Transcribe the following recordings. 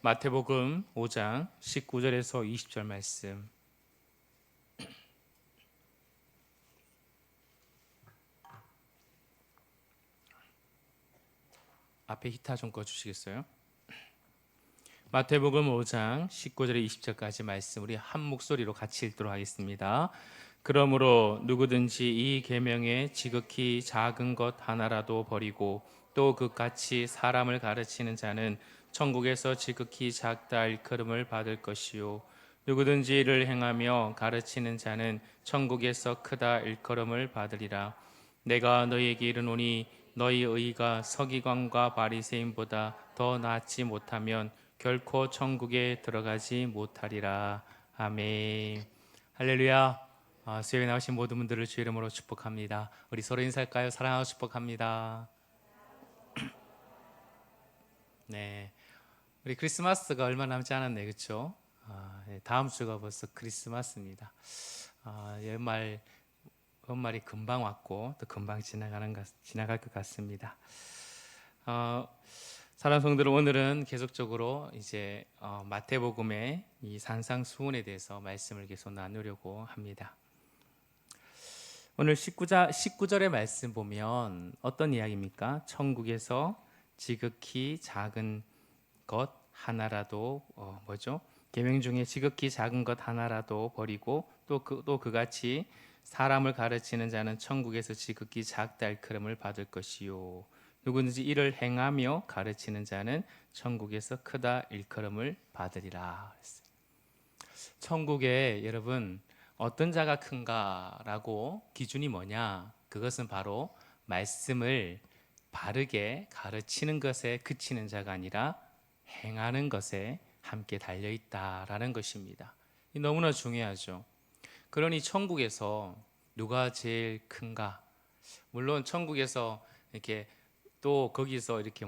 마태복음 5장 19절에서 20절 말씀. 앞에 히타 좀 꺼주시겠어요? 마태복음 5장 19절에 20절까지 말씀 우리 한 목소리로 같이 읽도록 하겠습니다. 그러므로 누구든지 이 계명에 지극히 작은 것 하나라도 버리고 또 그같이 사람을 가르치는 자는 천국에서 지극히 작다 일컬음을 받을 것이요 누구든지 이를 행하며 가르치는 자는 천국에서 크다 일컬음을 받으리라. 내가 너희에게 이르노니 너희 의가 서기관과 바리새인보다 더 낫지 못하면 결코 천국에 들어가지 못하리라. 아멘. 할렐루야. 수요일에 나오신 모든 분들을 주의 이름으로 축복합니다. 우리 서로 인사할까요? 사랑하고 축복합니다. 네, 우리 크리스마스가 얼마 남지 않았네, 그렇죠? 다음 주가 벌써 크리스마스입니다. 연말이 금방 왔고 또 금방 지나갈 것 같습니다. 사랑하는 성도들, 오늘은 계속적으로 이제 마태복음의 이 산상수훈에 대해서 말씀을 계속 나누려고 합니다. 오늘 19절의 말씀 보면 어떤 이야기입니까? 천국에서 지극히 작은 것 하나라도 계명 중에 지극히 작은 것 하나라도 버리고 또 그같이 사람을 가르치는 자는 천국에서 지극히 작다 일컬음을 받을 것이요 누구든지 이를 행하며 가르치는 자는 천국에서 크다 일컬음을 받으리라. 천국에 여러분 어떤 자가 큰가라고 기준이 뭐냐? 그것은 바로 말씀을 바르게 가르치는 것에 그치는 자가 아니라 행하는 것에 함께 달려 있다라는 것입니다. 너무나 중요하죠. 그러니 천국에서 누가 제일 큰가? 물론 천국에서 이렇게 또 거기서 이렇게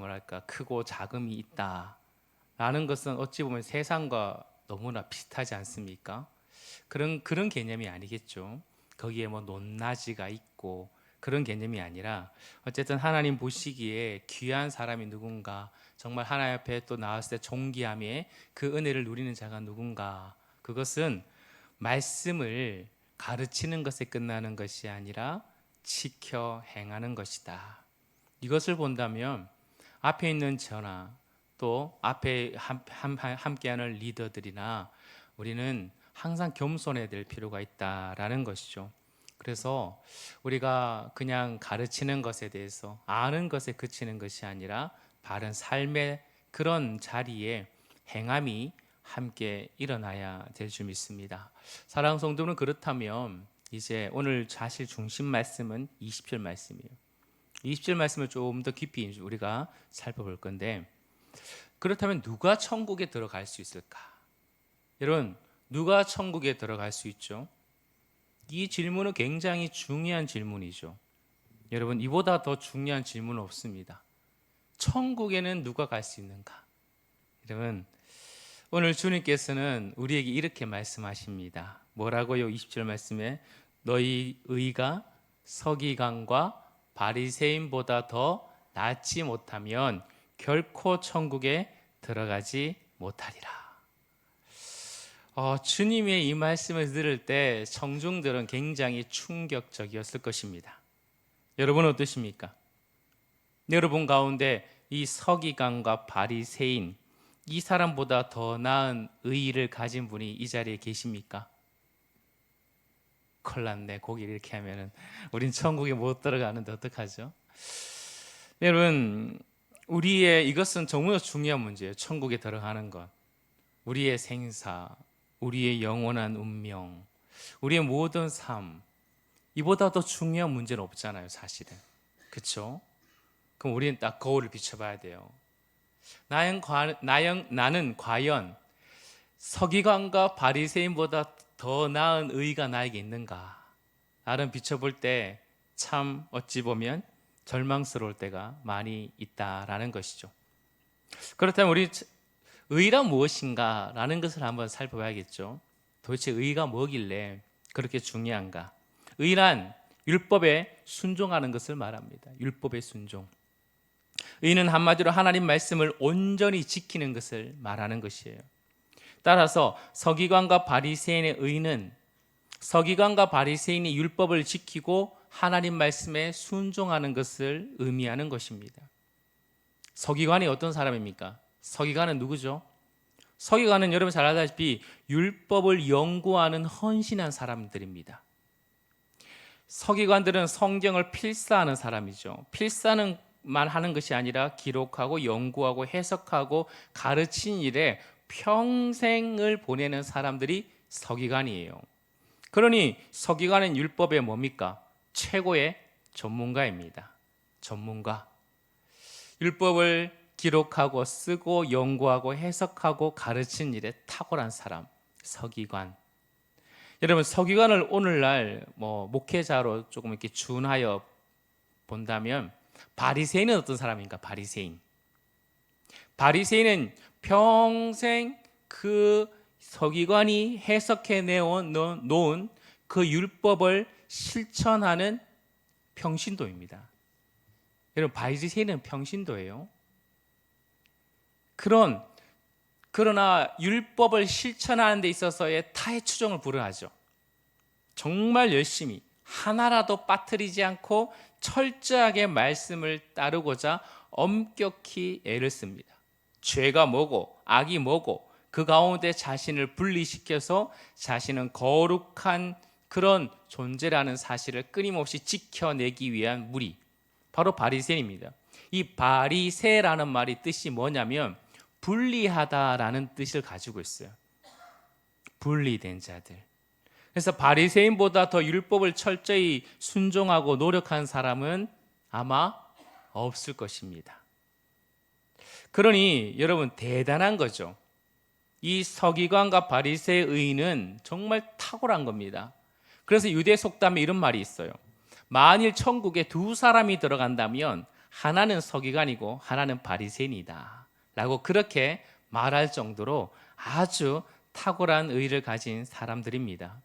크고 작음이 있다라는 것은 어찌 보면 세상과 너무나 비슷하지 않습니까? 그런 개념이 아니겠죠. 거기에 높낮이가 있고 그런 개념이 아니라 어쨌든 하나님 보시기에 귀한 사람이 누군가, 정말 하나님 앞에 또 나왔을 때 존귀함에 그 은혜를 누리는 자가 누군가, 그것은 말씀을 가르치는 것에 끝나는 것이 아니라 지켜 행하는 것이다. 이것을 본다면 앞에 있는 저나 또 앞에 함께하는 리더들이나 우리는 항상 겸손해야 될 필요가 있다라는 것이죠. 그래서 우리가 그냥 가르치는 것에 대해서 아는 것에 그치는 것이 아니라 바른 삶의 그런 자리에 행함이 함께 일어나야 될 줄 믿습니다. 사랑하는 성도는 그렇다면 이제 오늘 사실 중심 말씀은 20절 말씀이에요. 20절 말씀을 좀 더 깊이 우리가 살펴볼 건데, 그렇다면 누가 천국에 들어갈 수 있을까? 여러분, 누가 천국에 들어갈 수 있죠? 이 질문은 굉장히 중요한 질문이죠. 여러분, 이보다 더 중요한 질문은 없습니다. 천국에는 누가 갈 수 있는가? 여러분, 오늘 주님께서는 우리에게 이렇게 말씀하십니다. 뭐라고요? 20절 말씀에 너희 의가 서기관과 바리새인보다 더 낫지 못하면 결코 천국에 들어가지 못하리라. 주님의 이 말씀을 들을 때 청중들은 굉장히 충격적이었을 것입니다. 여러분 어떠십니까? 여러분 가운데 이 서기관과 바리새인, 이 사람보다 더 나은 의의를 가진 분이 이 자리에 계십니까? 큰일 났네. 고기를 이렇게 하면은 우린 천국에 못 들어가는데 어떡하죠? 여러분, 이것은 정말 중요한 문제예요. 천국에 들어가는 것, 우리의 생사, 우리의 영원한 운명, 우리의 모든 삶, 이보다 더 중요한 문제는 없잖아요, 사실은. 그렇죠? 그럼 우리는 딱 거울을 비춰봐야 돼요. 나는 과연 서기관과 바리새인보다 더 나은 의가 나에게 있는가? 나를 비춰볼 때 참 어찌 보면 절망스러울 때가 많이 있다라는 것이죠. 그렇다면 우리 의란 무엇인가? 라는 것을 한번 살펴봐야겠죠. 도대체 의가 뭐길래 그렇게 중요한가? 의란 율법에 순종하는 것을 말합니다. 율법의 순종. 의는 한마디로 하나님 말씀을 온전히 지키는 것을 말하는 것이에요. 따라서 서기관과 바리새인의 의는 서기관과 바리새인이 율법을 지키고 하나님 말씀에 순종하는 것을 의미하는 것입니다. 서기관이 어떤 사람입니까? 서기관은 누구죠? 서기관은 여러분 잘 알다시피 율법을 연구하는 헌신한 사람들입니다. 서기관들은 성경을 필사하는 사람이죠. 필사만 하는 것이 아니라 기록하고 연구하고 해석하고 가르친 일에 평생을 보내는 사람들이 서기관이에요. 그러니 서기관은 율법의 뭡니까? 최고의 전문가입니다. 전문가. 율법을 기록하고 쓰고 연구하고 해석하고 가르친 일에 탁월한 사람, 서기관. 여러분, 서기관을 오늘날 목회자로 조금 이렇게 준하여 본다면 바리새인은 어떤 사람인가? 바리새인은 평생 그 서기관이 해석해 놓은 그 율법을 실천하는 평신도입니다. 여러분, 바리새인은 평신도예요. 그러나 율법을 실천하는 데 있어서의 타의 추종을 불허하죠. 정말 열심히 하나라도 빠뜨리지 않고 철저하게 말씀을 따르고자 엄격히 애를 씁니다. 죄가 뭐고 악이 뭐고 그 가운데 자신을 분리시켜서 자신은 거룩한 그런 존재라는 사실을 끊임없이 지켜내기 위한 무리, 바로 바리새인입니다. 이 바리새라는 말이 뜻이 뭐냐면 분리하다라는 뜻을 가지고 있어요. 분리된 자들. 그래서 바리새인보다 더 율법을 철저히 순종하고 노력한 사람은 아마 없을 것입니다. 그러니 여러분, 대단한 거죠. 이 서기관과 바리새의 의는 정말 탁월한 겁니다. 그래서 유대 속담에 이런 말이 있어요. 만일 천국에 두 사람이 들어간다면 하나는 서기관이고 하나는 바리새인이다 라고 그렇게 말할 정도로 아주 탁월한 의를 가진 사람들입니다.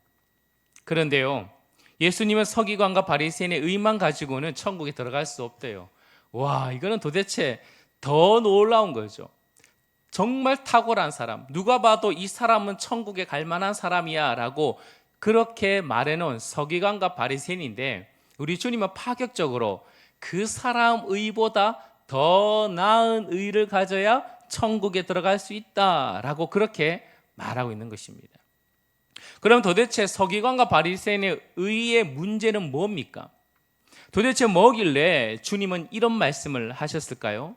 그런데요, 예수님은 서기관과 바리새인의 의만 가지고는 천국에 들어갈 수 없대요. 와, 이거는 도대체 더 놀라운 거죠. 정말 탁월한 사람, 누가 봐도 이 사람은 천국에 갈 만한 사람이야 라고 그렇게 말해놓은 서기관과 바리새인인데, 우리 주님은 파격적으로 그 사람 의보다 더 나은 의를 가져야 천국에 들어갈 수 있다라고 그렇게 말하고 있는 것입니다. 그럼 도대체 서기관과 바리새인의 의의 문제는 뭡니까? 도대체 뭐길래 주님은 이런 말씀을 하셨을까요?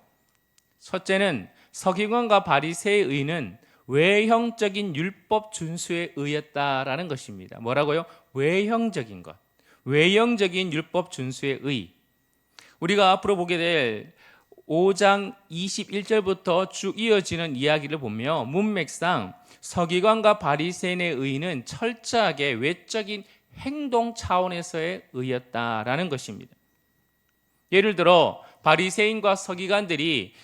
첫째는 서기관과 바리새의 의는 외형적인 율법 준수에 의했다라는 것입니다. 뭐라고요? 외형적인 것. 외형적인 율법 준수의 의. 우리가 앞으로 보게 될 5장 21절부터 쭉 이어지는 이야기를 보며 문맥상 서기관과 바리새인의 의는 철저하게 외적인 행동 차원에서의 의였다라는 것입니다. 예를 들어 바리새인과 서기관들이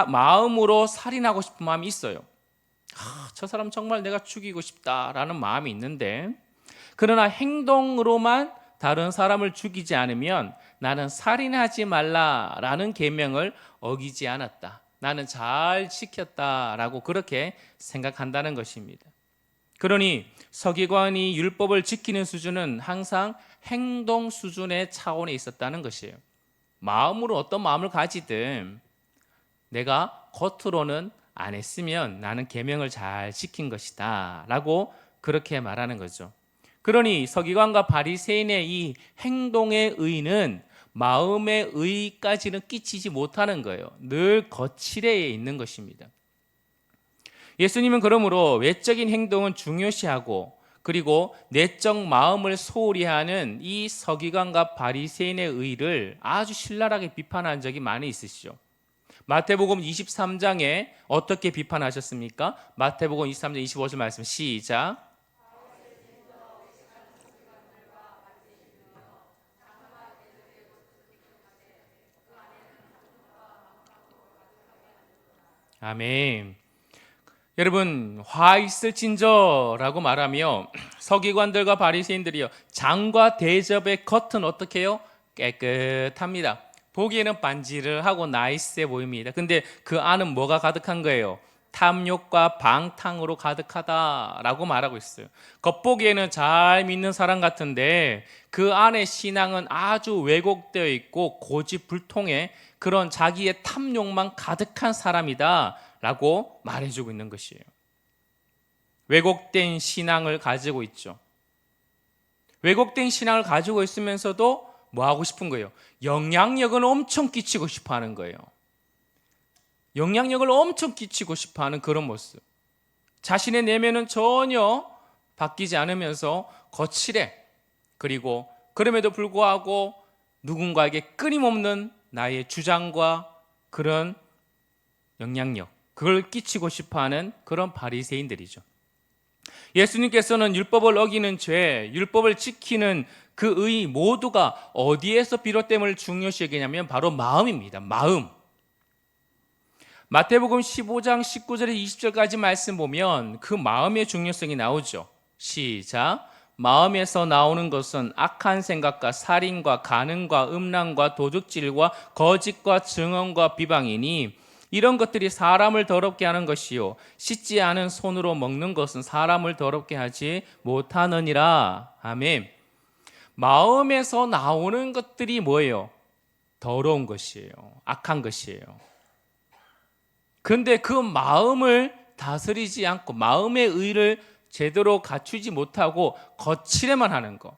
마음으로 살인하고 싶은 마음이 있어요. 저 사람 정말 내가 죽이고 싶다라는 마음이 있는데, 그러나 행동으로만 다른 사람을 죽이지 않으면 나는 살인하지 말라라는 계명을 어기지 않았다, 나는 잘 지켰다라고 그렇게 생각한다는 것입니다. 그러니 서기관이 율법을 지키는 수준은 항상 행동 수준의 차원에 있었다는 것이에요. 마음으로 어떤 마음을 가지든 내가 겉으로는 안 했으면 나는 계명을 잘 지킨 것이다 라고 그렇게 말하는 거죠. 그러니 서기관과 바리새인의 이 행동의 의는 마음의 의까지는 끼치지 못하는 거예요. 늘 거칠에 있는 것입니다. 예수님은 그러므로 외적인 행동은 중요시하고, 그리고 내적 마음을 소홀히 하는 이 서기관과 바리새인의 의를 아주 신랄하게 비판한 적이 많이 있으시죠. 마태복음 23장에 어떻게 비판하셨습니까? 마태복음 23장 25절 말씀 시작. 아멘. 여러분, 화 있을진저라고 말하며 서기관들과 바리새인들이요, 장과 대접의 겉은 어떻게 해요? 깨끗합니다. 보기에는 반지르하고 나이스해 보입니다. 근데 그 안은 뭐가 가득한 거예요? 탐욕과 방탕으로 가득하다라고 말하고 있어요. 겉보기에는 잘 믿는 사람 같은데 그 안에 신앙은 아주 왜곡되어 있고 고집불통의 그런 자기의 탐욕만 가득한 사람이다라고 말해주고 있는 것이에요. 왜곡된 신앙을 가지고 있죠. 왜곡된 신앙을 가지고 있으면서도 뭐 하고 싶은 거예요? 영향력을 엄청 끼치고 싶어 하는 거예요. 영향력을 엄청 끼치고 싶어 하는 그런 모습. 자신의 내면은 전혀 바뀌지 않으면서 거칠해. 그리고 그럼에도 불구하고 누군가에게 끊임없는 나의 주장과 그런 영향력, 그걸 끼치고 싶어 하는 그런 바리새인들이죠. 예수님께서는 율법을 어기는 죄, 율법을 지키는 그 의 모두가 어디에서 비롯됨을 중요시 여기냐면 바로 마음입니다. 마음. 마태복음 15장 19절에서 20절까지 말씀 보면 그 마음의 중요성이 나오죠. 시작. 마음에서 나오는 것은 악한 생각과 살인과 간음과 음란과 도둑질과 거짓과 증언과 비방이니 이런 것들이 사람을 더럽게 하는 것이요 씻지 않은 손으로 먹는 것은 사람을 더럽게 하지 못하느니라. 아멘. 마음에서 나오는 것들이 뭐예요? 더러운 것이에요. 악한 것이에요. 그런데 그 마음을 다스리지 않고 마음의 의를 제대로 갖추지 못하고 거칠에만 하는 거.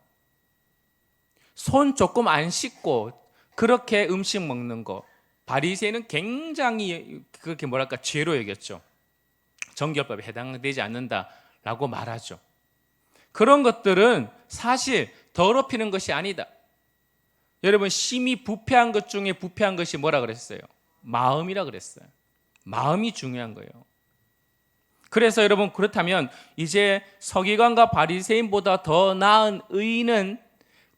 손 조금 안 씻고 그렇게 음식 먹는 거. 바리새인은 굉장히 그렇게 뭐랄까 죄로 여겼죠. 정결법에 해당되지 않는다라고 말하죠. 그런 것들은 사실 더럽히는 것이 아니다. 여러분 심히 부패한 것 중에 부패한 것이 뭐라 그랬어요? 마음이라 그랬어요. 마음이 중요한 거예요. 그래서 여러분 그렇다면 이제 서기관과 바리새인보다 더 나은 의는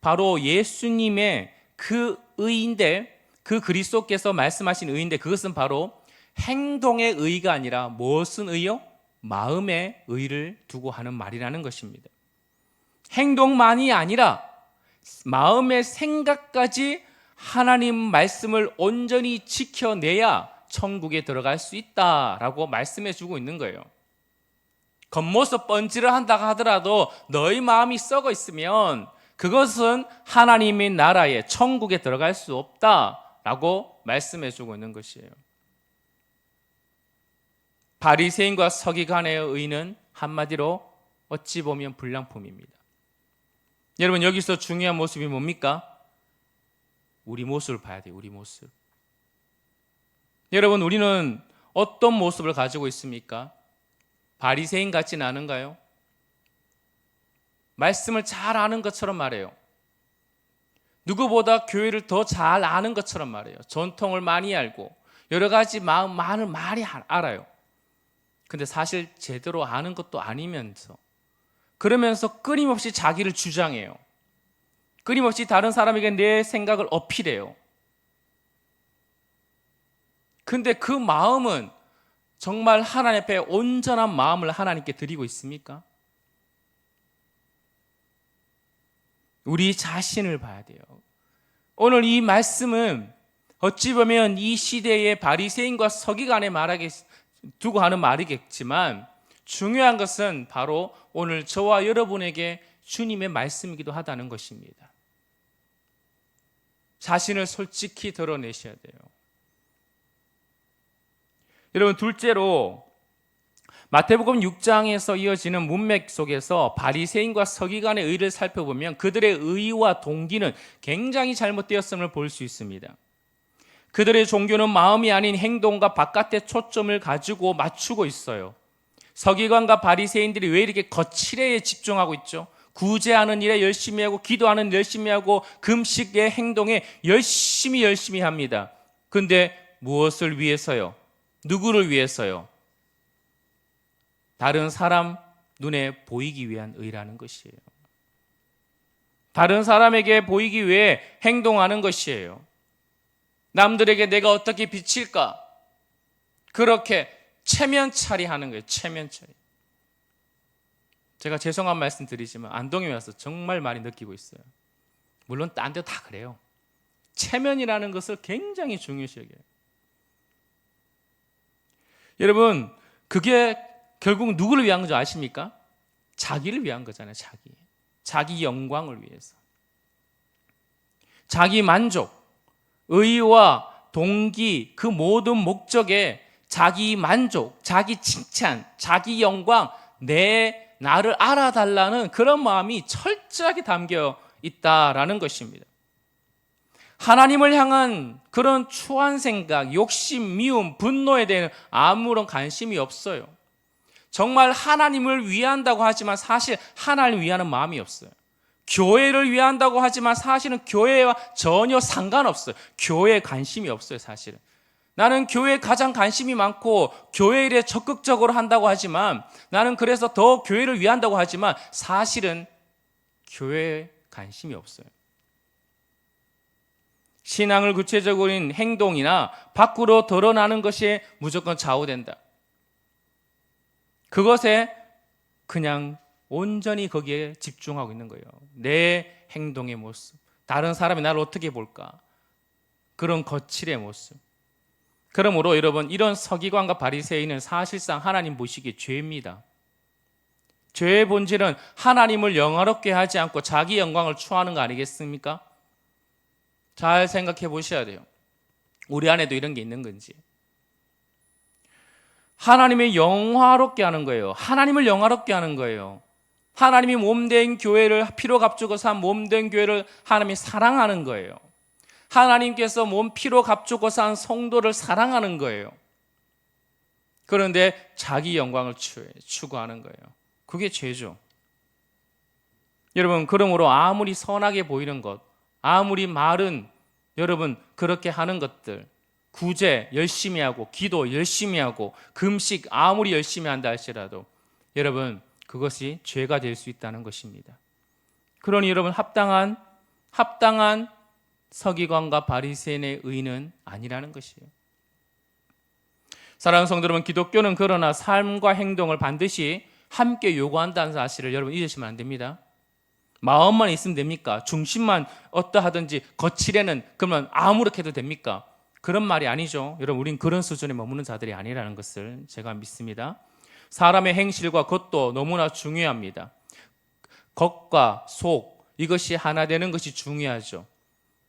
바로 예수님의 그 의인데 그 그리스도께서 말씀하신 의인데 그것은 바로 행동의 의가 아니라 무엇은 의요? 마음의 의를 두고 하는 말이라는 것입니다. 행동만이 아니라 마음의 생각까지 하나님 말씀을 온전히 지켜내야 천국에 들어갈 수 있다라고 말씀해 주고 있는 거예요. 겉모습 번지를 한다 하더라도 너희 마음이 썩어 있으면 그것은 하나님의 나라에 천국에 들어갈 수 없다라고 말씀해 주고 있는 것이에요. 바리새인과 서기관의 의는 한마디로 어찌 보면 불량품입니다. 여러분 여기서 중요한 모습이 뭡니까? 우리 모습을 봐야 돼요. 우리 모습. 여러분 우리는 어떤 모습을 가지고 있습니까? 바리새인 같지는 않은가요? 말씀을 잘 아는 것처럼 말해요. 누구보다 교회를 더 잘 아는 것처럼 말해요. 전통을 많이 알고 여러 가지 마음을 많이 알아요. 근데 사실 제대로 아는 것도 아니면서 그러면서 끊임없이 자기를 주장해요. 끊임없이 다른 사람에게 내 생각을 어필해요. 근데 그 마음은 정말 하나님 앞에 온전한 마음을 하나님께 드리고 있습니까? 우리 자신을 봐야 돼요. 오늘 이 말씀은 어찌 보면 이 시대의 바리새인과 서기관의 말하게 두고 하는 말이겠지만 중요한 것은 바로 오늘 저와 여러분에게 주님의 말씀이기도 하다는 것입니다. 자신을 솔직히 드러내셔야 돼요. 여러분 둘째로 마태복음 6장에서 이어지는 문맥 속에서 바리새인과 서기관의 의를 살펴보면 그들의 의와 동기는 굉장히 잘못되었음을 볼 수 있습니다. 그들의 종교는 마음이 아닌 행동과 바깥의 초점을 가지고 맞추고 있어요. 서기관과 바리새인들이 왜 이렇게 거칠에 집중하고 있죠? 구제하는 일에 열심히 하고 기도하는 일 열심히 하고 금식의 행동에 열심히 합니다. 그런데 무엇을 위해서요? 누구를 위해서요? 다른 사람 눈에 보이기 위한 의라는 것이에요. 다른 사람에게 보이기 위해 행동하는 것이에요. 남들에게 내가 어떻게 비칠까? 그렇게 체면차리 하는 거예요. 체면차리. 제가 죄송한 말씀 드리지만 안동에 와서 정말 많이 느끼고 있어요. 물론 딴 데 다 그래요. 체면이라는 것을 굉장히 중요시 여겨요. 여러분, 그게 결국 누구를 위한 줄 아십니까? 자기를 위한 거잖아요. 자기 영광을 위해서. 자기 만족, 의와 동기, 그 모든 목적에 자기 만족, 자기 칭찬, 자기 영광, 나를 알아달라는 그런 마음이 철저하게 담겨 있다라는 것입니다. 하나님을 향한 그런 추한 생각, 욕심, 미움, 분노에 대한 아무런 관심이 없어요. 정말 하나님을 위한다고 하지만 사실 하나님을 위하는 마음이 없어요. 교회를 위한다고 하지만 사실은 교회와 전혀 상관없어요. 교회에 관심이 없어요, 사실은. 나는 교회에 가장 관심이 많고 교회 일에 적극적으로 한다고 하지만, 나는 그래서 더 교회를 위한다고 하지만 사실은 교회에 관심이 없어요. 신앙을 구체적인 행동이나 밖으로 드러나는 것이 무조건 좌우된다. 그것에 그냥 온전히 거기에 집중하고 있는 거예요. 내 행동의 모습, 다른 사람이 나를 어떻게 볼까, 그런 거칠의 모습. 그러므로 여러분, 이런 서기관과 바리새인은 사실상 하나님 보시기에 죄입니다. 죄의 본질은 하나님을 영화롭게 하지 않고 자기 영광을 추구하는 거 아니겠습니까? 잘 생각해 보셔야 돼요. 우리 안에도 이런 게 있는 건지. 하나님을 영화롭게 하는 거예요. 하나님을 영화롭게 하는 거예요. 하나님이 몸된 교회를, 피로 값주고 산 몸된 교회를 하나님이 사랑하는 거예요. 하나님께서 몸 피로 값주고 산 성도를 사랑하는 거예요. 그런데 자기 영광을 추구하는 거예요. 그게 죄죠. 여러분, 그러므로 아무리 선하게 보이는 것, 아무리 말은 여러분 그렇게 하는 것들, 구제 열심히 하고 기도 열심히 하고 금식 아무리 열심히 한다 할지라도 여러분 그것이 죄가 될 수 있다는 것입니다. 그러니 여러분, 합당한 서기관과 바리새인의 의는 아니라는 것이에요. 사랑하는 성도 여러분, 기독교는 그러나 삶과 행동을 반드시 함께 요구한다는 사실을 여러분 잊으시면 안 됩니다. 마음만 있으면 됩니까? 중심만 어떠하든지 거칠에는 그러면 아무렇게 해도 됩니까? 그런 말이 아니죠. 여러분, 우린 그런 수준에 머무는 자들이 아니라는 것을 제가 믿습니다. 사람의 행실과 겉도 너무나 중요합니다. 겉과 속, 이것이 하나 되는 것이 중요하죠.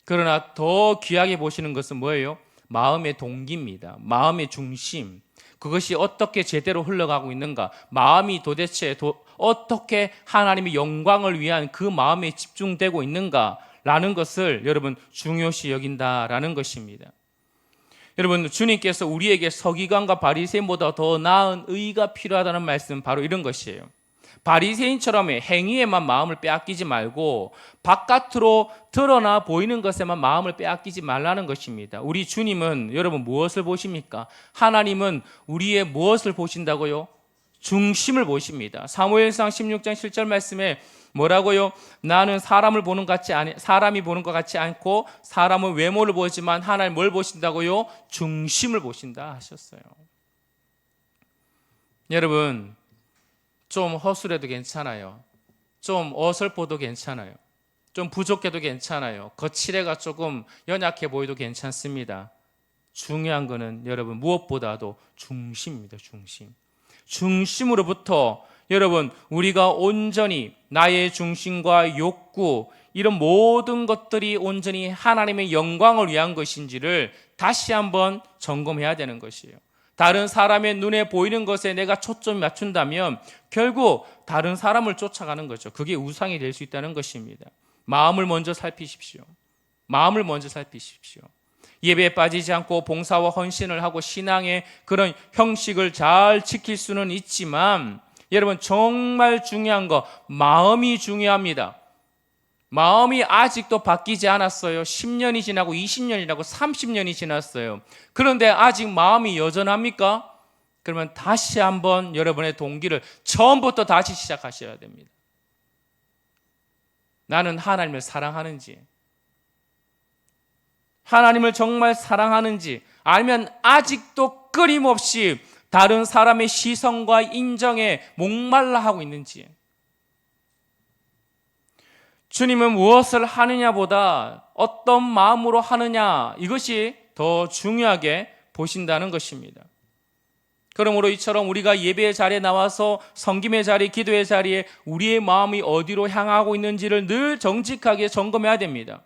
그러나 더 귀하게 보시는 것은 뭐예요? 마음의 동기입니다. 마음의 중심. 그것이 어떻게 제대로 흘러가고 있는가? 마음이 도대체 어떻게 하나님의 영광을 위한 그 마음에 집중되고 있는가라는 것을 여러분 중요시 여긴다라는 것입니다. 여러분, 주님께서 우리에게 서기관과 바리새인보다 더 나은 의가 필요하다는 말씀, 바로 이런 것이에요. 바리새인처럼 행위에만 마음을 빼앗기지 말고 바깥으로 드러나 보이는 것에만 마음을 빼앗기지 말라는 것입니다. 우리 주님은 여러분 무엇을 보십니까? 하나님은 우리의 무엇을 보신다고요? 중심을 보십니다. 사무엘상 16장 7절 말씀에 뭐라고요? 나는 사람이 보는 것 같지 않고 사람은 외모를 보지만 하나님 뭘 보신다고요? 중심을 보신다 하셨어요. 여러분, 좀 허술해도 괜찮아요. 좀 어설퍼도 괜찮아요. 좀 부족해도 괜찮아요. 거칠애가 조금 연약해 보여도 괜찮습니다. 중요한 거는 여러분 무엇보다도 중심입니다. 중심으로부터 여러분 우리가 온전히 나의 중심과 욕구, 이런 모든 것들이 온전히 하나님의 영광을 위한 것인지를 다시 한번 점검해야 되는 것이에요. 다른 사람의 눈에 보이는 것에 내가 초점 맞춘다면 결국 다른 사람을 쫓아가는 거죠. 그게 우상이 될 수 있다는 것입니다. 마음을 먼저 살피십시오. 예배에 빠지지 않고 봉사와 헌신을 하고 신앙의 그런 형식을 잘 지킬 수는 있지만 여러분, 정말 중요한 거 마음이 중요합니다. 마음이 아직도 바뀌지 않았어요. 10년이 지나고 20년이 지나고 30년이 지났어요. 그런데 아직 마음이 여전합니까? 그러면 다시 한번 여러분의 동기를 처음부터 다시 시작하셔야 됩니다. 나는 하나님을 사랑하는지, 하나님을 정말 사랑하는지, 아니면 아직도 끊임없이 다른 사람의 시선과 인정에 목말라 하고 있는지. 주님은 무엇을 하느냐보다 어떤 마음으로 하느냐, 이것이 더 중요하게 보신다는 것입니다. 그러므로 이처럼 우리가 예배의 자리에 나와서 섬김의 자리, 기도의 자리에 우리의 마음이 어디로 향하고 있는지를 늘 정직하게 점검해야 됩니다.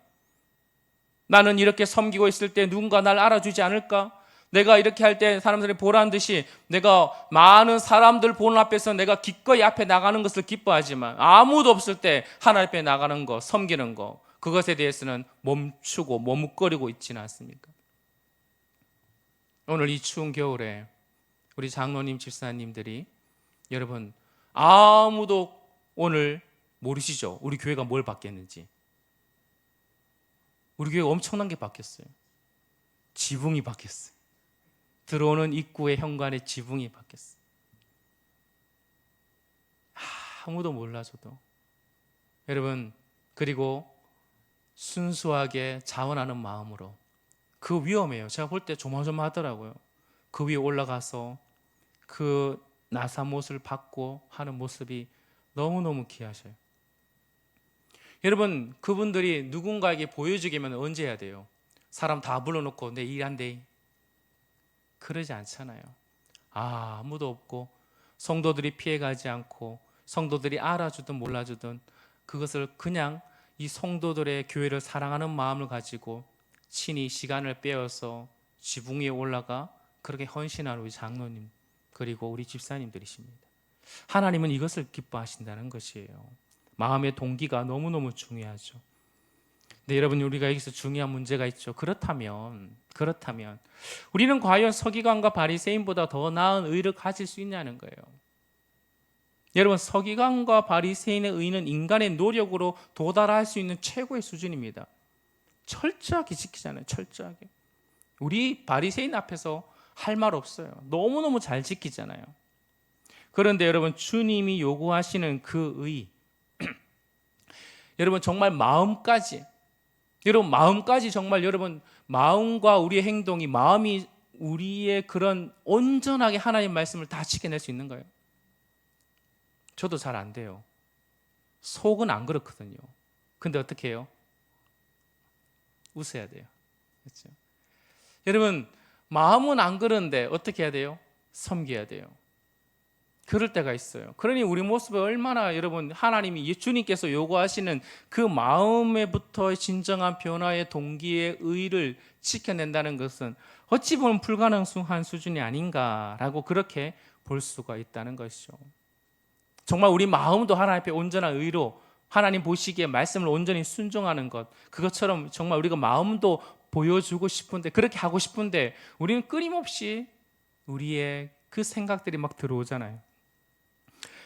나는 이렇게 섬기고 있을 때 누군가 날 알아주지 않을까? 내가 이렇게 할 때 사람들이 보라는 듯이 내가 많은 사람들 보는 앞에서 내가 기꺼이 앞에 나가는 것을 기뻐하지만 아무도 없을 때 하나님 앞에 나가는 거, 섬기는 거, 그것에 대해서는 멈추고 머뭇거리고 있지는 않습니까? 오늘 이 추운 겨울에 우리 장로님, 집사님들이 여러분 아무도 오늘 모르시죠? 우리 교회가 뭘 바뀌었는지. 우리 교회가 엄청난 게 바뀌었어요. 지붕이 바뀌었어요. 들어오는 입구의 현관의 지붕이 바뀌었어요. 아무도 몰라줘도. 여러분, 그리고 순수하게 자원하는 마음으로, 그 위험해요. 제가 볼 때 조마조마하더라고요. 그 위에 올라가서 그 나사못을 받고 하는 모습이 너무너무 귀하셔요. 여러분, 그분들이 누군가에게 보여주기면 언제 해야 돼요? 사람 다 불러놓고 내 일한대, 그러지 않잖아요. 아무도 없고 성도들이 피해가지 않고 성도들이 알아주든 몰라주든 그것을 그냥 이 성도들의 교회를 사랑하는 마음을 가지고 친히 시간을 빼어서 지붕 위에 올라가 그렇게 헌신한 우리 장로님, 그리고 우리 집사님들이십니다. 하나님은 이것을 기뻐하신다는 것이에요. 마음의 동기가 너무너무 중요하죠. 근데 여러분, 우리가 여기서 중요한 문제가 있죠. 그렇다면 우리는 과연 서기관과 바리새인보다 더 나은 의를 가질 수 있냐는 거예요. 여러분, 서기관과 바리새인의 의는 인간의 노력으로 도달할 수 있는 최고의 수준입니다. 철저하게 지키잖아요. 철저하게. 우리 바리새인 앞에서 할 말 없어요. 너무너무 잘 지키잖아요. 그런데 여러분, 주님이 요구하시는 그 의, 여러분 정말 마음까지 정말 여러분 마음과 우리의 행동이, 마음이 우리의 그런 온전하게 하나님 말씀을 다 지켜낼 수 있는 거예요. 저도 잘 안 돼요. 속은 안 그렇거든요. 근데 어떻게 해요? 웃어야 돼요. 그렇죠? 여러분, 마음은 안 그런데 어떻게 해야 돼요? 섬겨야 돼요. 그럴 때가 있어요. 그러니 우리 모습에 얼마나 여러분 하나님이 주님께서 요구하시는 그 마음에부터의 진정한 변화의 동기의 의를 지켜낸다는 것은 어찌 보면 불가능한 수준이 아닌가라고 그렇게 볼 수가 있다는 것이죠. 정말 우리 마음도 하나님 앞에 온전한 의로 하나님 보시기에 말씀을 온전히 순종하는 것, 그것처럼 정말 우리가 마음도 보여주고 싶은데, 그렇게 하고 싶은데 우리는 끊임없이 우리의 그 생각들이 막 들어오잖아요.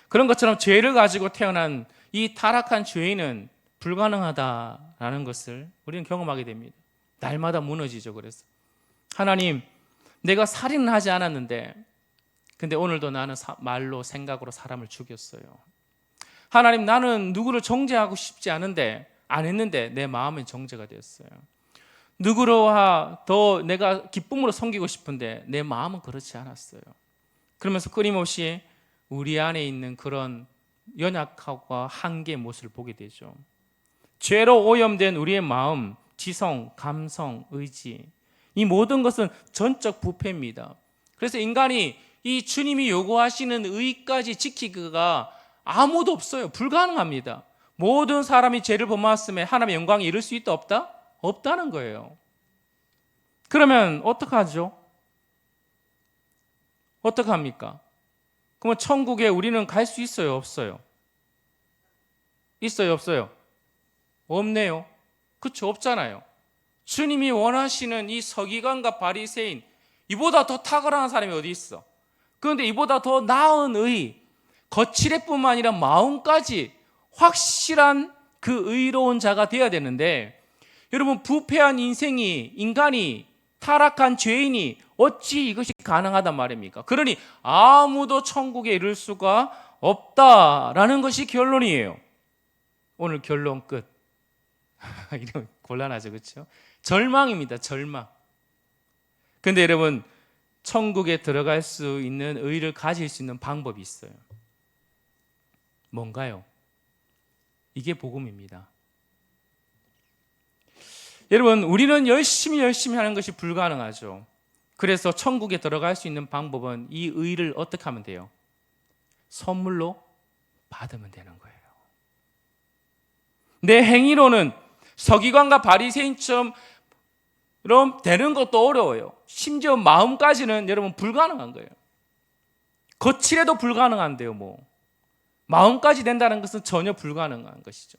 그런 것처럼 죄를 가지고 태어난 이 타락한 죄인은 불가능하다라는 것을 우리는 경험하게 됩니다. 날마다 무너지죠. 그래서 하나님, 내가 살인은 하지 않았는데 근데 오늘도 나는 말로 생각으로 사람을 죽였어요. 하나님, 나는 누구를 정죄하고 싶지 않은데 안 했는데 내 마음은 정죄가 되었어요. 누구로 더 내가 기쁨으로 섬기고 싶은데 내 마음은 그렇지 않았어요. 그러면서 끊임없이 우리 안에 있는 그런 연약하고 한계의 모습을 보게 되죠. 죄로 오염된 우리의 마음, 지성, 감성, 의지, 이 모든 것은 전적 부패입니다. 그래서 인간이 이 주님이 요구하시는 의까지 지키기가 아무도 없어요. 불가능합니다. 모든 사람이 죄를 범하였음에 하나님의 영광에 이를 수 있다 없다? 없다는 거예요. 그러면 어떡하죠? 어떡합니까? 그러면 천국에 우리는 갈 수 있어요? 없어요? 있어요? 없어요? 없네요. 그렇죠? 없잖아요. 주님이 원하시는 이 서기관과 바리새인, 이보다 더 탁월한 사람이 어디 있어? 그런데 이보다 더 나은 의, 거칠애뿐만 아니라 마음까지 확실한 그 의로운 자가 되어야 되는데, 여러분, 부패한 인간이 타락한 죄인이 어찌 이것이 가능하단 말입니까? 그러니 아무도 천국에 이를 수가 없다라는 것이 결론이에요. 오늘 결론 끝. 이런 곤란하죠, 그렇죠? 절망입니다, 절망. 근데 여러분, 천국에 들어갈 수 있는 의를 가질 수 있는 방법이 있어요. 뭔가요? 이게 복음입니다. 여러분, 우리는 열심히 하는 것이 불가능하죠. 그래서 천국에 들어갈 수 있는 방법은 이 의를 어떻게 하면 돼요? 선물로 받으면 되는 거예요. 내 행위로는 서기관과 바리새인처럼 되는 것도 어려워요. 심지어 마음까지는 여러분 불가능한 거예요. 거칠해도 불가능한데요. 마음까지 된다는 것은 전혀 불가능한 것이죠.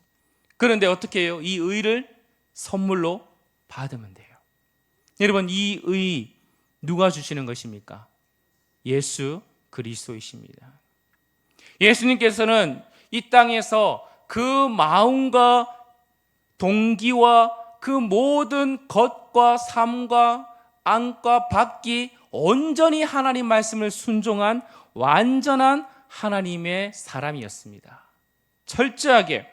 그런데 어떻게 해요? 이 의를 선물로 받으면 돼요. 여러분, 이 의 누가 주시는 것입니까? 예수 그리스도이십니다. 예수님께서는 이 땅에서 그 마음과 동기와 그 모든 것과 삶과 안과 밖이 온전히 하나님 말씀을 순종한 완전한 하나님의 사람이었습니다. 철저하게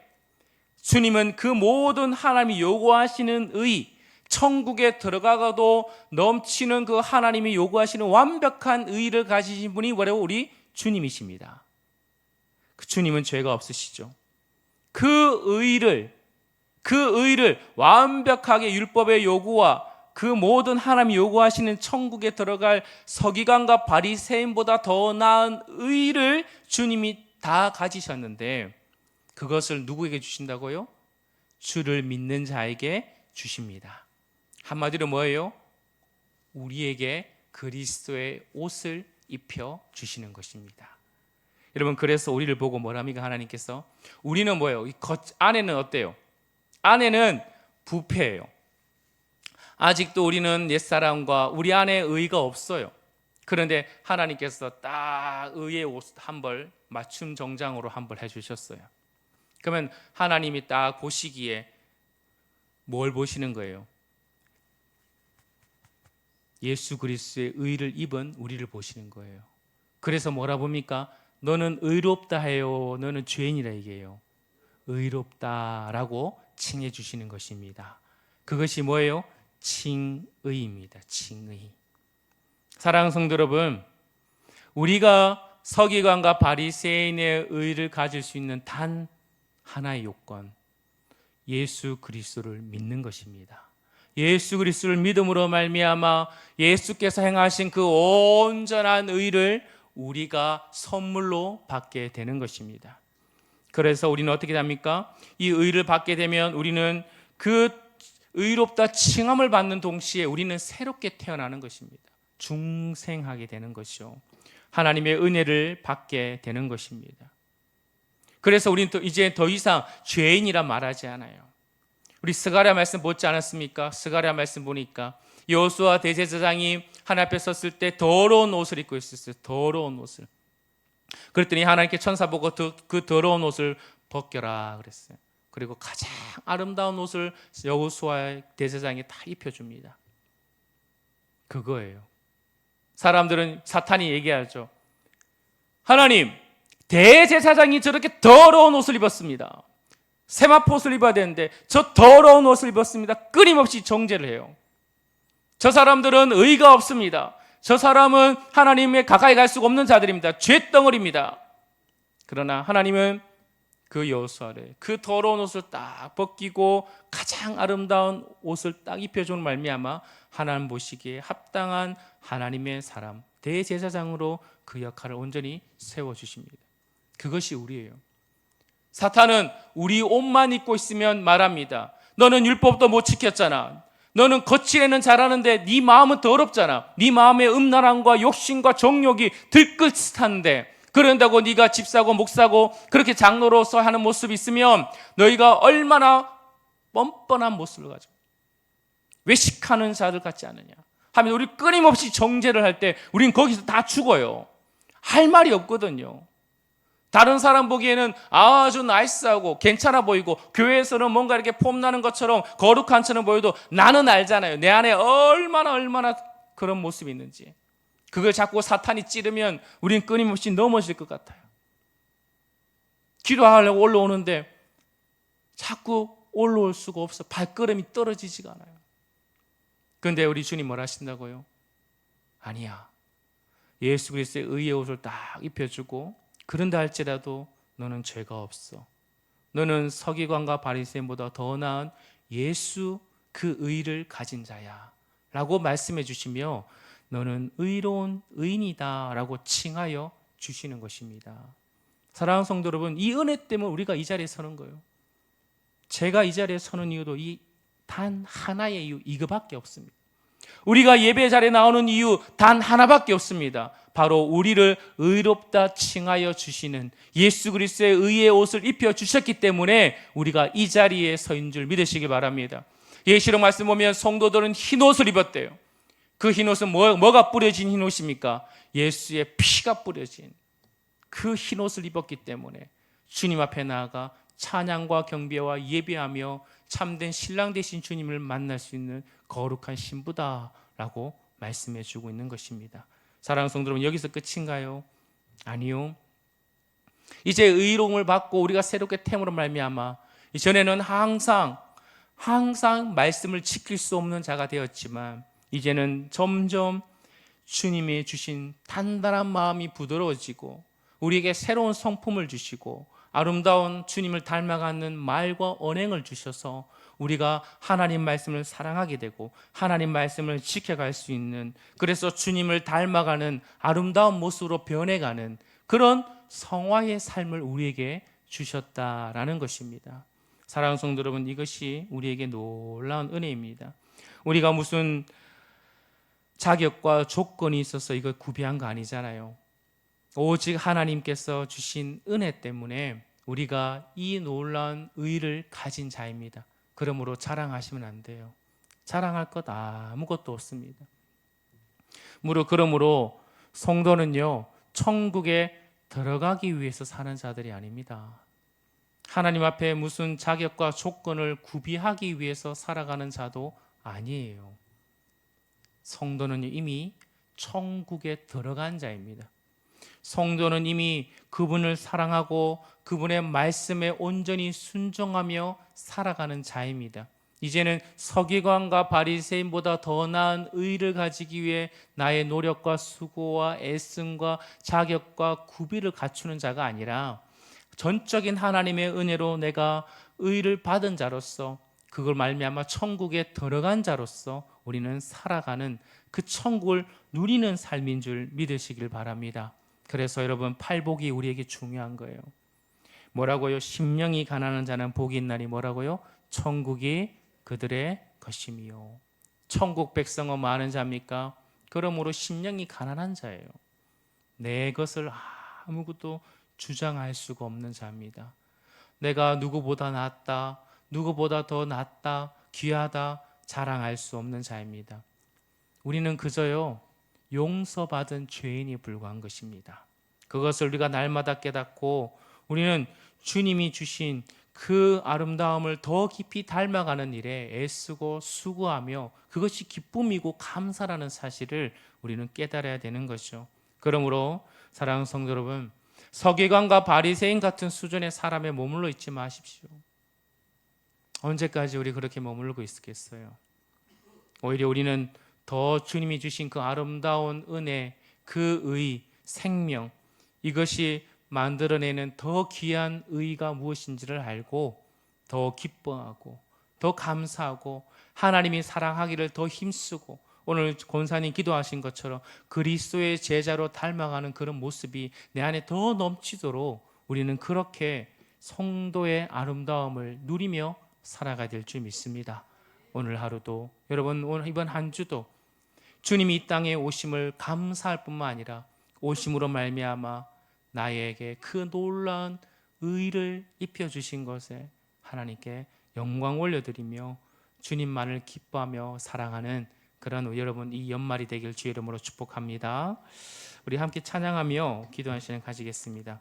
주님은 그 모든 하나님이 요구하시는 의, 천국에 들어가가도 넘치는 그 하나님이 요구하시는 완벽한 의를 가지신 분이 바로 우리 주님이십니다. 그 주님은 죄가 없으시죠. 그 의를 완벽하게 율법의 요구와 그 모든 하나님이 요구하시는 천국에 들어갈 서기관과 바리새인보다 더 나은 의를 주님이 다 가지셨는데 그것을 누구에게 주신다고요? 주를 믿는 자에게 주십니다. 한마디로 뭐예요? 우리에게 그리스도의 옷을 입혀 주시는 것입니다. 여러분, 그래서 우리를 보고 뭐랍니까? 하나님께서 우리는 뭐예요? 이 안에는 어때요? 안에는 부패예요. 아직도 우리는 옛사람과 우리 안에 의가 없어요. 그런데 하나님께서 딱 의의 옷 한 벌 맞춤 정장으로 한 벌 해주셨어요. 그러면 하나님이 딱 보시기에 뭘 보시는 거예요? 예수 그리스도의 의를 입은 우리를 보시는 거예요. 그래서 뭐라 봅니까? 너는 의롭다 해요. 너는 죄인이라 얘기해요. 의롭다라고 칭해 주시는 것입니다. 그것이 뭐예요? 칭의입니다. 칭의. 사랑하는 성도 여러분, 우리가 서기관과 바리새인의 의를 가질 수 있는 단 하나의 요건, 예수 그리스도를 믿는 것입니다. 예수 그리스도를 믿음으로 말미암아 예수께서 행하신 그 온전한 의를 우리가 선물로 받게 되는 것입니다. 그래서 우리는 어떻게 됩니까? 이 의를 받게 되면 우리는 그 의롭다 칭함을 받는 동시에 우리는 새롭게 태어나는 것입니다. 중생하게 되는 것이요. 하나님의 은혜를 받게 되는 것입니다. 그래서 우리는 이제 더 이상 죄인이라 말하지 않아요. 우리 스가랴 말씀 보지 않았습니까? 스가랴 말씀 보니까 여호수아 대제사장이 하나님 앞에 섰을 때 더러운 옷을 입고 있었어요. 더러운 옷을. 그랬더니 하나님께 천사 보고 그 더러운 옷을 벗겨라 그랬어요. 그리고 가장 아름다운 옷을 여호수아 대제사장이 다 입혀줍니다. 그거예요. 사람들은 사탄이 얘기하죠. 하나님, 대제사장이 저렇게 더러운 옷을 입었습니다. 세마포옷을 입어야 되는데 저 더러운 옷을 입었습니다. 끊임없이 정죄를 해요. 저 사람들은 의가 없습니다. 저 사람은 하나님의 가까이 갈 수가 없는 자들입니다. 죄덩어리입니다. 그러나 하나님은 그 여호수아를 그 더러운 옷을 딱 벗기고 가장 아름다운 옷을 딱 입혀주는 말미암아 하나님 보시기에 합당한 하나님의 사람 대제사장으로 그 역할을 온전히 세워주십니다. 그것이 우리예요. 사탄은 우리 옷만 입고 있으면 말합니다. 너는 율법도 못 지켰잖아. 너는 겉이에는 잘하는데 네 마음은 더럽잖아. 네 마음의 음란함과 욕심과 정욕이 들끓듯한데 그런다고 네가 집 사고 목 사고 그렇게 장로로서 하는 모습이 있으면 너희가 얼마나 뻔뻔한 모습을 가지고 외식하는 자들 같지 않느냐 하면 우리 끊임없이 정죄를 할 때 우린 거기서 다 죽어요. 할 말이 없거든요. 다른 사람 보기에는 아주 나이스하고 괜찮아 보이고 교회에서는 뭔가 이렇게 폼나는 것처럼 거룩한 처럼 보여도 나는 알잖아요. 내 안에 얼마나 그런 모습이 있는지. 그걸 자꾸 사탄이 찌르면 우린 끊임없이 넘어질 것 같아요. 기도하려고 올라오는데 자꾸 올라올 수가 없어. 발걸음이 떨어지지가 않아요. 그런데 우리 주님 뭐라 하신다고요? 아니야. 예수 그리스도의 의의 옷을 딱 입혀주고 그런다 할지라도 너는 죄가 없어. 너는 서기관과 바리새인보다 더 나은 예수 그 의를 가진 자야 라고 말씀해 주시며 너는 의로운 의인이다 라고 칭하여 주시는 것입니다. 사랑하는 성도 여러분, 이 은혜 때문에 우리가 이 자리에 서는 거예요. 제가 이 자리에 서는 이유도 이 단 하나의 이유, 이거밖에 없습니다. 우리가 예배 자리에 나오는 이유 단 하나밖에 없습니다. 바로 우리를 의롭다 칭하여 주시는 예수 그리스도의 의의 옷을 입혀 주셨기 때문에 우리가 이 자리에 서인 줄 믿으시기 바랍니다. 예시록 말씀 보면 성도들은 흰 옷을 입었대요. 그 흰 옷은 뭐가 뿌려진 흰 옷입니까? 예수의 피가 뿌려진 그 흰 옷을 입었기 때문에 주님 앞에 나아가 찬양과 경배와 예배하며 참된 신랑 되신 주님을 만날 수 있는 거룩한 신부다라고 말씀해 주고 있는 것입니다. 사랑하는 성도 여러분, 여기서 끝인가요? 아니요. 이제 의로움을 받고 우리가 새롭게 템으로 말미암아 이전에는 항상 말씀을 지킬 수 없는 자가 되었지만 이제는 점점 주님이 주신 단단한 마음이 부드러워지고 우리에게 새로운 성품을 주시고 아름다운 주님을 닮아가는 말과 언행을 주셔서 우리가 하나님 말씀을 사랑하게 되고 하나님 말씀을 지켜갈 수 있는, 그래서 주님을 닮아가는 아름다운 모습으로 변해가는 그런 성화의 삶을 우리에게 주셨다라는 것입니다. 사랑하는 성도 여러분, 이것이 우리에게 놀라운 은혜입니다. 우리가 무슨 자격과 조건이 있어서 이걸 구비한 거 아니잖아요. 오직 하나님께서 주신 은혜 때문에 우리가 이 놀라운 의를 가진 자입니다. 그러므로 자랑하시면 안 돼요. 자랑할 것 아무것도 없습니다. 그러므로 성도는요, 천국에 들어가기 위해서 사는 자들이 아닙니다. 하나님 앞에 무슨 자격과 조건을 구비하기 위해서 살아가는 자도 아니에요. 성도는 이미 천국에 들어간 자입니다. 성도는 이미 그분을 사랑하고 그분의 말씀에 온전히 순종하며 살아가는 자입니다. 이제는 서기관과 바리새인보다 더 나은 의를 가지기 위해 나의 노력과 수고와 애씀과 자격과 구비를 갖추는 자가 아니라 전적인 하나님의 은혜로 내가 의를 받은 자로서 그걸 말미암아 천국에 들어간 자로서 우리는 살아가는 그 천국을 누리는 삶인 줄 믿으시길 바랍니다. 그래서 여러분, 팔복이 우리에게 중요한 거예요. 뭐라고요? 심령이 가난한 자는 복이 있나니 뭐라고요? 천국이 그들의 것임이요. 천국 백성은 많은 자입니까? 그러므로 심령이 가난한 자예요. 내 것을 아무것도 주장할 수가 없는 자입니다. 내가 누구보다 낫다, 누구보다 더 낫다, 귀하다 자랑할 수 없는 자입니다. 우리는 그저요, 용서받은 죄인이 불과한 것입니다. 그것을 우리가 날마다 깨닫고 우리는 주님이 주신 그 아름다움을 더 깊이 닮아가는 일에 애쓰고 수고하며 그것이 기쁨이고 감사라는 사실을 우리는 깨달아야 되는 것이죠. 그러므로 사랑하는 성도 여러분, 서기관과 바리새인 같은 수준의 사람에 머물러 있지 마십시오. 언제까지 우리 그렇게 머물고 있겠어요? 오히려 우리는 더 주님이 주신 그 아름다운 은혜, 그 의, 생명, 이것이 만들어내는 더 귀한 의가 무엇인지를 알고 더 기뻐하고 더 감사하고 하나님이 사랑하기를 더 힘쓰고 오늘 권사님 기도하신 것처럼 그리스도의 제자로 닮아가는 그런 모습이 내 안에 더 넘치도록 우리는 그렇게 성도의 아름다움을 누리며 살아가야 될 줄 믿습니다. 오늘 하루도 여러분, 이번 한 주도 주님이 이 땅에 오심을 감사할 뿐만 아니라 오심으로 말미암아 나에게 그 놀라운 의를 입혀주신 것에 하나님께 영광 올려드리며 주님만을 기뻐하며 사랑하는 그런 여러분 이 연말이 되길 주의 이름으로 축복합니다. 우리 함께 찬양하며 기도하는 시간 가지겠습니다.